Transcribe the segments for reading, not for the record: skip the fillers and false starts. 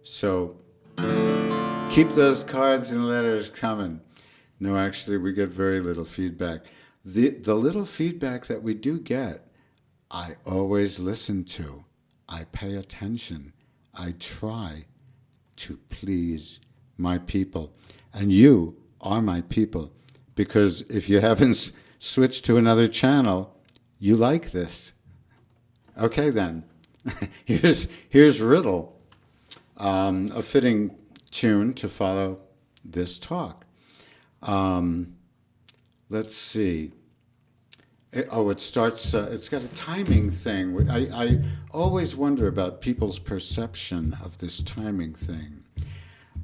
So keep those cards and letters coming. No, actually, we get very little feedback. The little feedback that we do get, I always listen to. I pay attention. I try to please my people. And you are my people. Because if you haven't switched to another channel, you like this. Okay, then. Here's Riddle, a fitting tune to follow this talk. Let's see. It starts, it's got a timing thing. I always wonder about people's perception of this timing thing.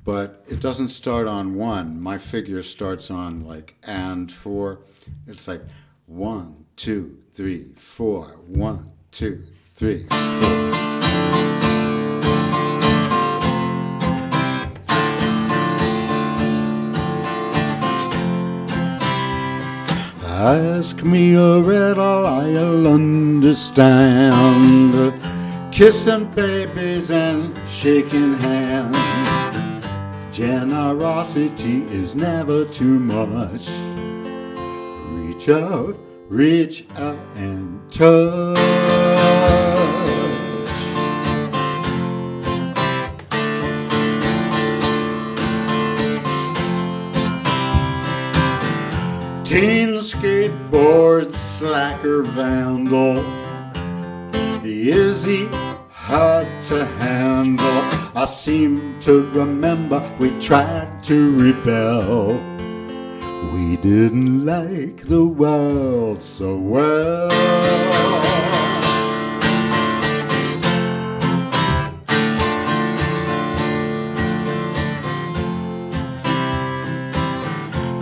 But it doesn't start on one. My figure starts on like and 4. It's like 1, 2, 3, 4. 1, 2, 3, 4. Ask me a riddle, I'll understand. Kissing babies and shaking hands. Generosity is never too much. Reach out and touch. Teen skateboard slacker vandal. Is he hard to handle? I seem to remember we tried to rebel. We didn't like the world so well.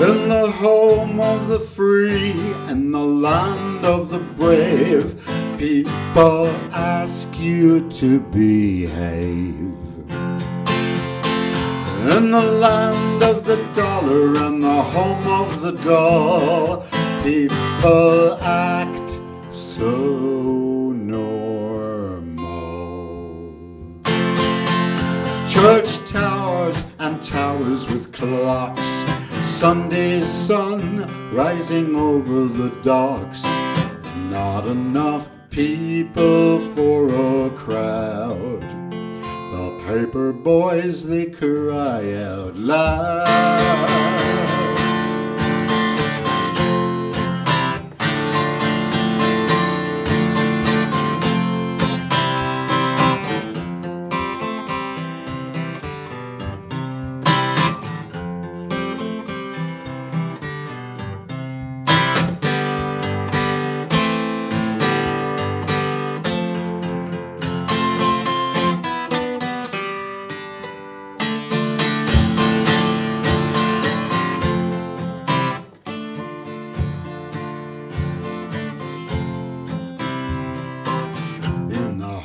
In the home of the free and the land of the brave, people ask you to behave. In the land of the dollar and the home of the doll, people act so normal. Church towers and towers with clocks, Sunday sun rising over the docks. Not enough people for a crowd. The paper boys, they cry out loud.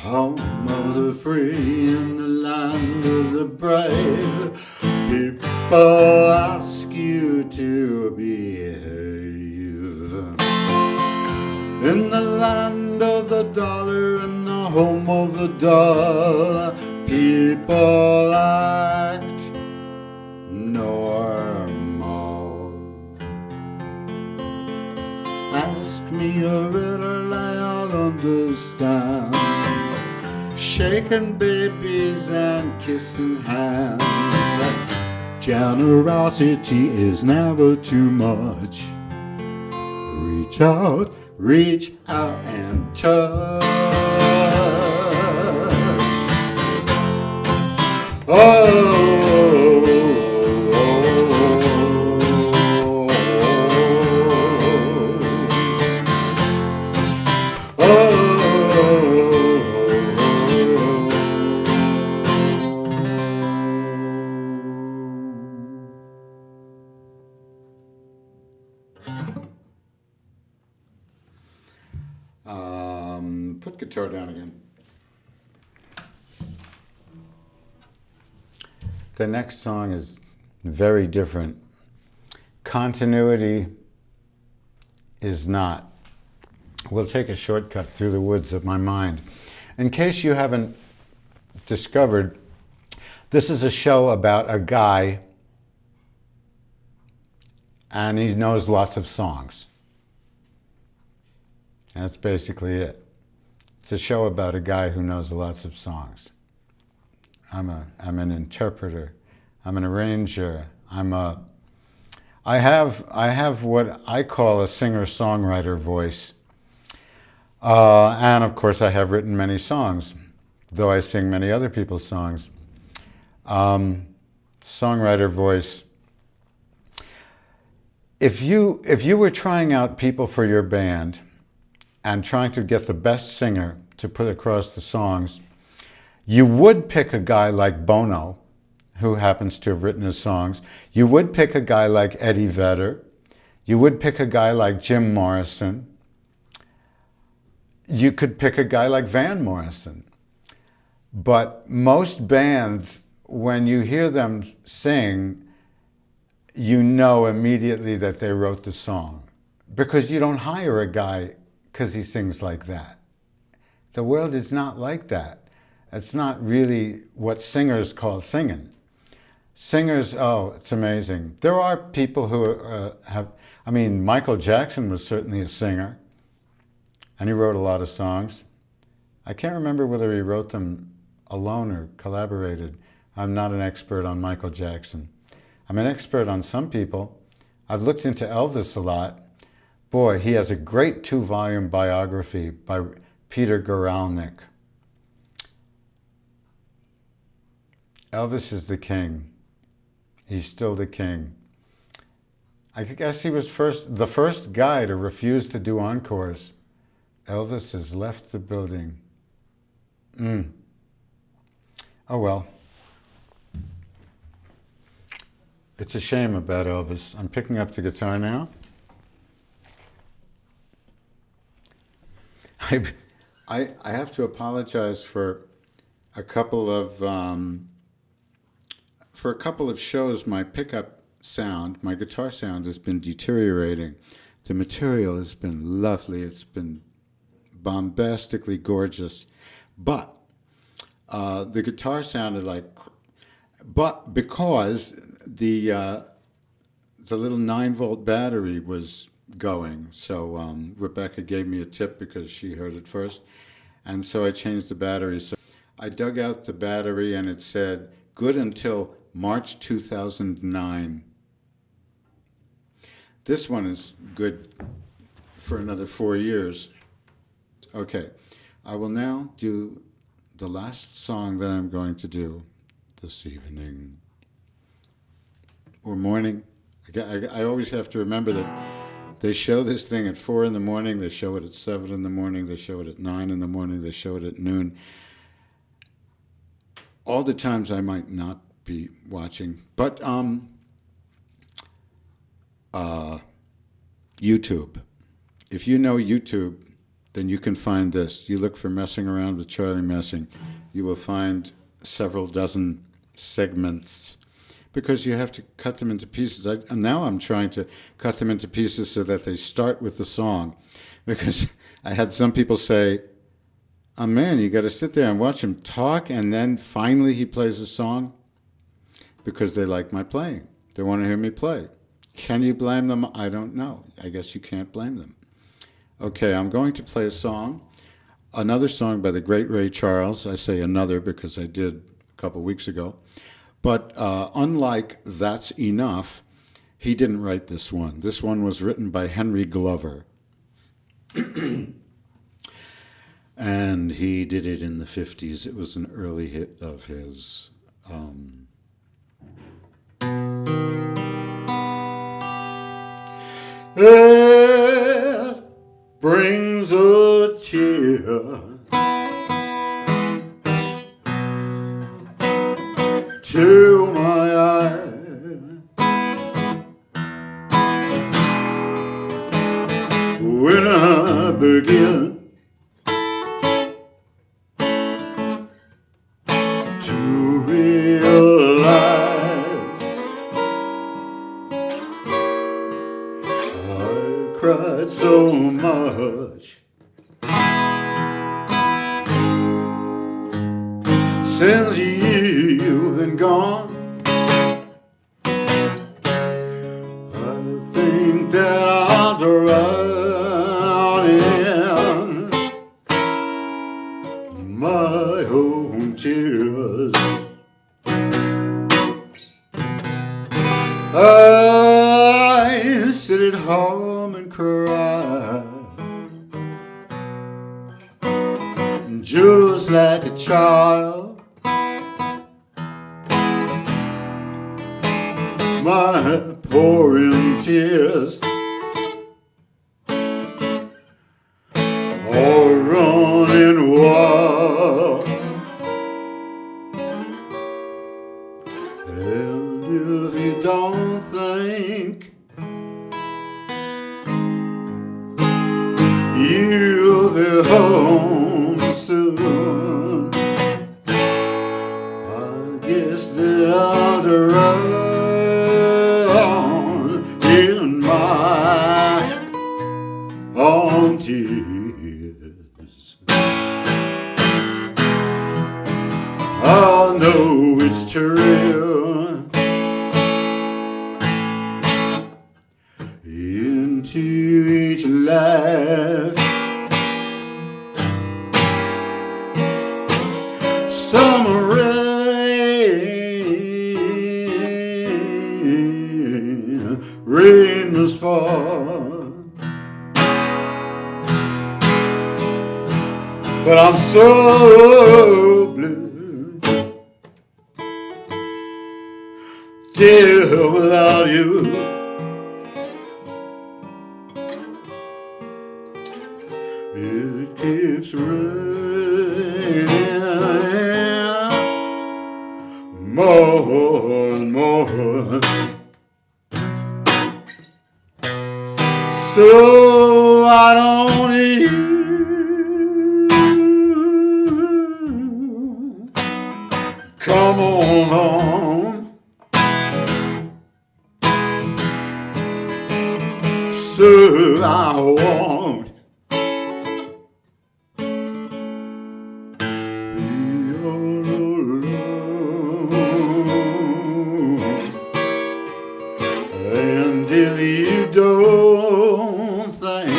Home of the free in the land of the brave, people ask you to behave. In the land of the dollar and the home of the doll, people act normal. Ask me a riddle, I'll understand. Shaking babies and kissing hands. Generosity is never too much. Reach out and touch. Oh. Put guitar down again. The next song is very different. Continuity is not. We'll take a shortcut through the woods of my mind. In case you haven't discovered, This is a show about a guy, and he knows lots of songs. That's basically it. It's a show about a guy who knows lots of songs. I'm an interpreter. I'm an arranger. I have what I call a singer-songwriter voice. And of course I have written many songs, though I sing many other people's songs. Songwriter voice. If you were trying out people for your band and trying to get the best singer to put across the songs, you would pick a guy like Bono, who happens to have written his songs. You would pick a guy like Eddie Vedder. You would pick a guy like Jim Morrison. You could pick a guy like Van Morrison. But most bands, when you hear them sing, you know immediately that they wrote the song, because you don't hire a guy because he sings like that. The world is not like that. It's not really what singers call singing. Singers, oh, it's amazing. There are people who Michael Jackson was certainly a singer, and he wrote a lot of songs. I can't remember whether he wrote them alone or collaborated. I'm not an expert on Michael Jackson. I'm an expert on some people. I've looked into Elvis a lot. Boy, he has a great 2-volume biography by Peter Guralnick. Elvis is the king. He's still the king. I guess he was the first guy to refuse to do encores. Elvis has left the building. Oh well. It's a shame about Elvis. I'm picking up the guitar now. I have to apologize for a couple of shows. My pickup sound, my guitar sound, has been deteriorating. The material has been lovely. It's been bombastically gorgeous, but the guitar sounded like. But because the little 9-volt battery was going, so Rebecca gave me a tip because she heard it first, and so I changed the battery. So I dug out the battery and it said good until March 2009. This one is good for another 4 years. Okay, I will now do the last song that I'm going to do this evening or morning. I always have to remember that they show this thing at 4 in the morning, they show it at 7 in the morning, they show it at 9 in the morning, they show it at noon. All the times I might not be watching, but YouTube. If you know YouTube, then you can find this. You look for Messing Around with Charlie Messing. You will find several dozen segments, because you have to cut them into pieces. And now I'm trying to cut them into pieces so that they start with the song, because I had some people say, oh man, you got to sit there and watch him talk and then finally he plays a song, because they like my playing. They want to hear me play. Can you blame them? I don't know. I guess you can't blame them. Okay, I'm going to play a song, another song by the great Ray Charles. I say another because I did a couple weeks ago. But unlike That's Enough, he didn't write this one. This one was written by Henry Glover. And he did it in the 50s. It was an early hit of his. It brings a tear to my eye when I begin to realize I cried so much since you've been gone. gone, I think that I'll drown in my own tears. I sit at home and cry, just like a child. My pouring tears are running wild. And if you don't think you'll be home soon, I guess that I'll drown in my own tears. I know it's true. Into each life some rain must fall. But I'm so blue, dear, without you. It keeps raining more and more. So I don't need come on home. So I won't be all alone. And if you don't think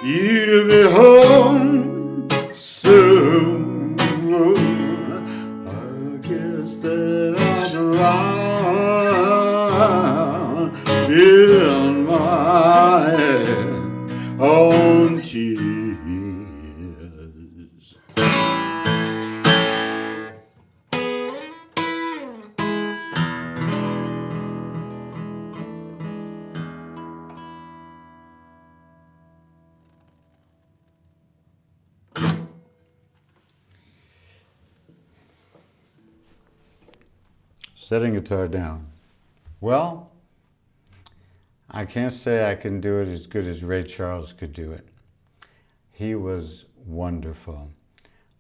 you'll be home soon, I guess that I'll drown in my own tears. Setting guitar down. Well, I can't say I can do it as good as Ray Charles could do it. He was wonderful.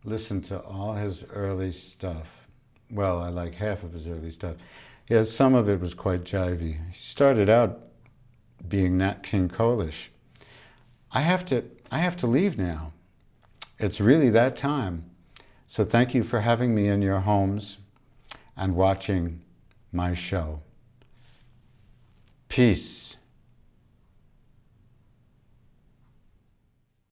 Listen to all his early stuff. Well, I like half of his early stuff. Yeah, some of it was quite jivey. He started out being Nat King Cole-ish. I have to leave now. It's really that time. So thank you for having me in your homes and watching my show. Peace.